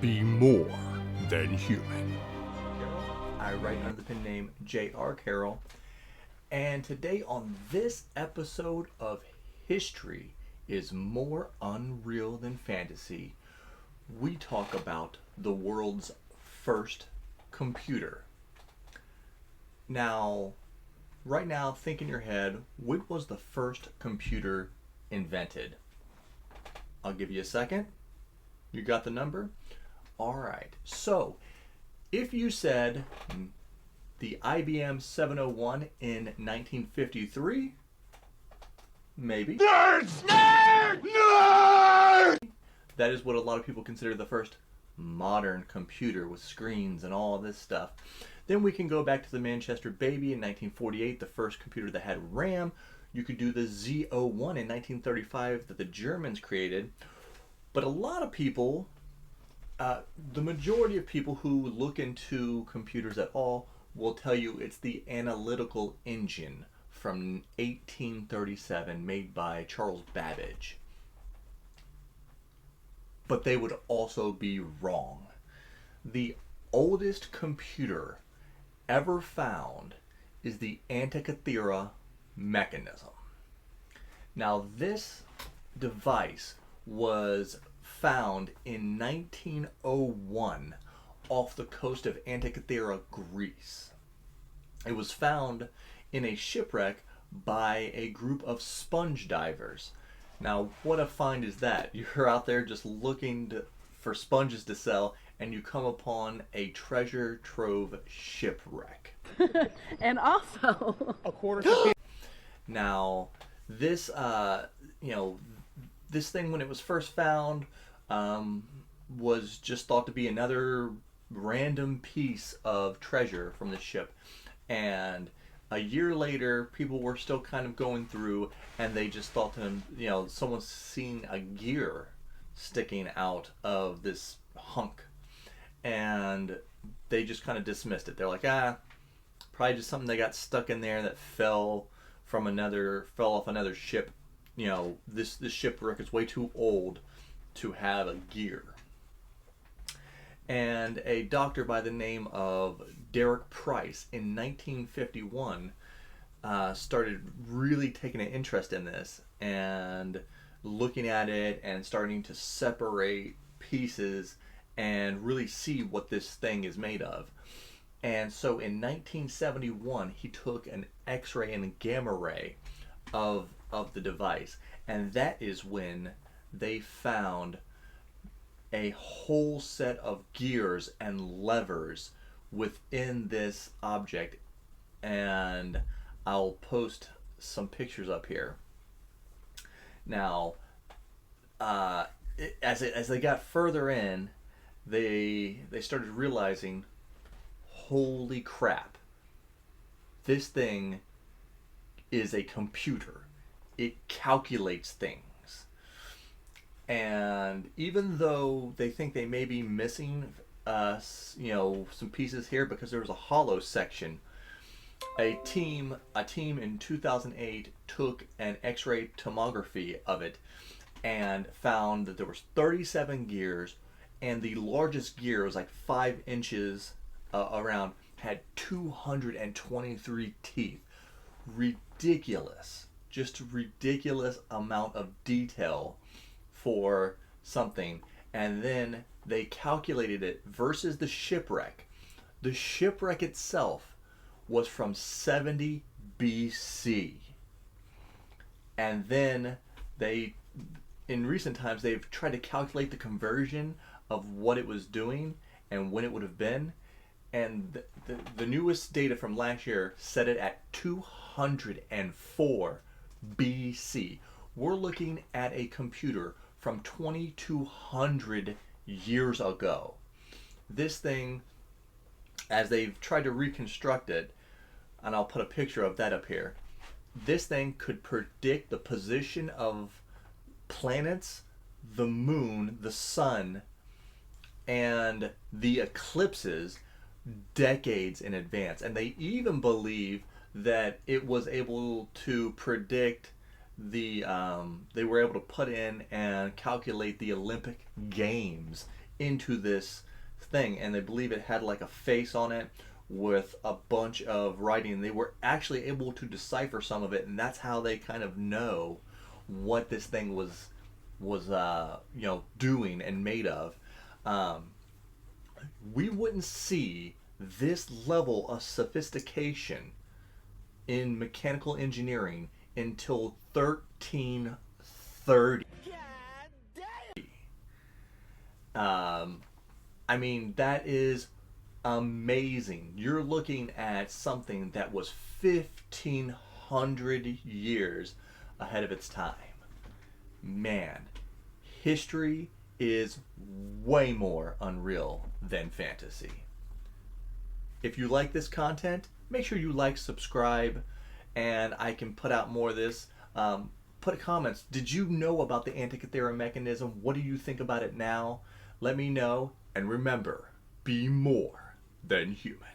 Be more than human. I write under the pen name J.R. Carroll, and today on this episode of History is More Unreal Than Fantasy, we talk about the world's first computer. Now, right now, think in your head, when was the first computer invented? I'll give you a second. You got the number? Alright, so if you said the IBM 701 in 1953, maybe. Nerds! Nerd! Nerd! That is what a lot of people consider the first modern computer with screens and all this stuff. Then we can go back to the Manchester Baby in 1948, the first computer that had RAM. You could do the Z01 in 1935 that the Germans created. But a lot of people, the majority of people who look into computers at all will tell you it's the analytical engine from 1837 made by Charles Babbage. But they would also be wrong. The oldest computer ever found is the Antikythera Mechanism. Now this device was found in 1901 off the coast of Antikythera, Greece. It was found in a shipwreck by a group of sponge divers. Now, what a find is that? You're out there just looking for sponges to sell, and you come upon a treasure trove shipwreck. And also, A quarter. Now, this, this thing when it was first found was just thought to be another random piece of treasure from the ship. And a year later, people were still kind of going through, and they just thought to them, someone's seen a gear sticking out of this hunk. And they just kind of dismissed it. They're like, probably just something that got stuck in there that fell off another ship. This shipwreck is way too old to have a gear. And a doctor by the name of Derek Price in 1951 started really taking an interest in this and looking at it and starting to separate pieces and really see what this thing is made of. And so in 1971 he took an X-ray and a gamma ray of the device, and that is when they found a whole set of gears and levers within this object, and I'll post some pictures up here. Now, as they got further in, they started realizing, holy crap, this thing is a computer. It calculates things. And even though they think they may be missing some pieces here because there was a hollow section, a team in 2008 took an X-ray tomography of it and found that there was 37 gears, and the largest gear was like 5 inches around, had 223 teeth. Ridiculous. Just ridiculous amount of detail for something. And then they calculated it versus the shipwreck. The shipwreck itself was from 70 BC. And then in recent times, they've tried to calculate the conversion of what it was doing and when it would have been. And the newest data from last year set it at 204 BC. We're looking at a computer from 2200 years ago. This thing, as they've tried to reconstruct it, and I'll put a picture of that up here, this thing could predict the position of planets, the moon, the sun, and the eclipses decades in advance. And they even believe that it was able to predict they were able to put in and calculate the Olympic Games into this thing, and they believe it had like a face on it with a bunch of writing. They were actually able to decipher some of it, and that's how they kind of know what this thing was doing and made of. We wouldn't see this level of sophistication in mechanical engineering until 1330. I mean, that is amazing. You're looking at something that was 1500 years ahead of its time. Man, history is way more unreal than fantasy. If you like this content, make sure you like, subscribe, and I can put out more of this. Put comments. Did you know about the Antikythera mechanism? What do you think about it now? Let me know, and remember, be more than human.